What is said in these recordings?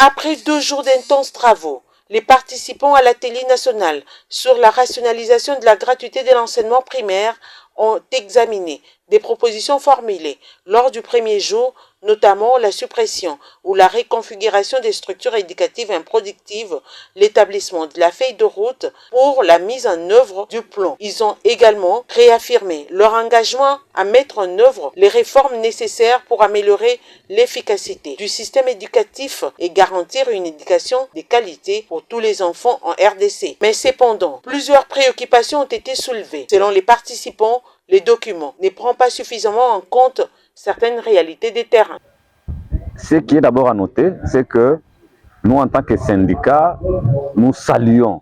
Après 2 jours d'intenses travaux, les participants à l'atelier national sur la rationalisation de la gratuité de l'enseignement primaire ont examiné des propositions formulées lors du premier jour, notamment la suppression ou la reconfiguration des structures éducatives improductives, l'établissement de la feuille de route pour la mise en œuvre du plan. Ils ont également réaffirmé leur engagement à mettre en œuvre les réformes nécessaires pour améliorer l'efficacité du système éducatif et garantir une éducation de qualité pour tous les enfants en RDC. Mais cependant, plusieurs préoccupations ont été soulevées. Selon les participants, les documents ne prennent pas suffisamment en compte certaines réalités des terrains. Ce qui est d'abord à noter, c'est que nous, en tant que syndicat, nous saluons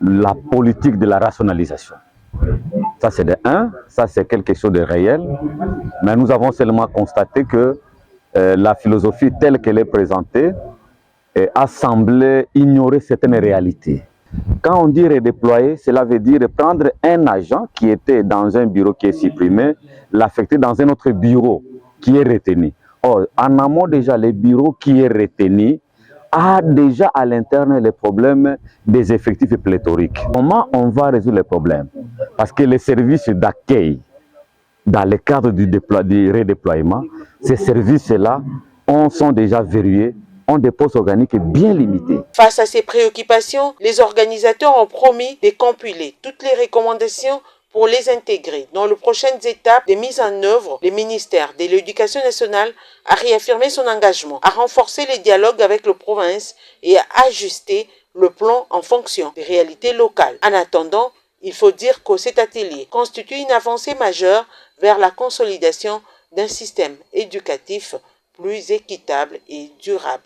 la politique de la rationalisation. Ça, c'est de un, ça, c'est quelque chose de réel, mais nous avons seulement constaté que la philosophie telle qu'elle est présentée a semblé ignorer certaines réalités. Quand on dit redéployer, cela veut dire prendre un agent qui était dans un bureau qui est supprimé, l'affecter dans un autre bureau qui est retenu. Or, en amont déjà, le bureau qui est retenu a déjà à l'interne les problèmes des effectifs pléthoriques. Comment on va résoudre les problèmes? Parce que les services d'accueil, dans le cadre du redéploiement, ces services-là sont déjà verrouillés, ont des postes organiques bien limités. Face à ces préoccupations, les organisateurs ont promis de compiler toutes les recommandations pour les intégrer. Dans les prochaines étapes de mise en œuvre, le ministère de l'Éducation nationale a réaffirmé son engagement à renforcer les dialogues avec les provinces et à ajuster le plan en fonction des réalités locales. En attendant, il faut dire que cet atelier constitue une avancée majeure vers la consolidation d'un système éducatif plus équitable et durable.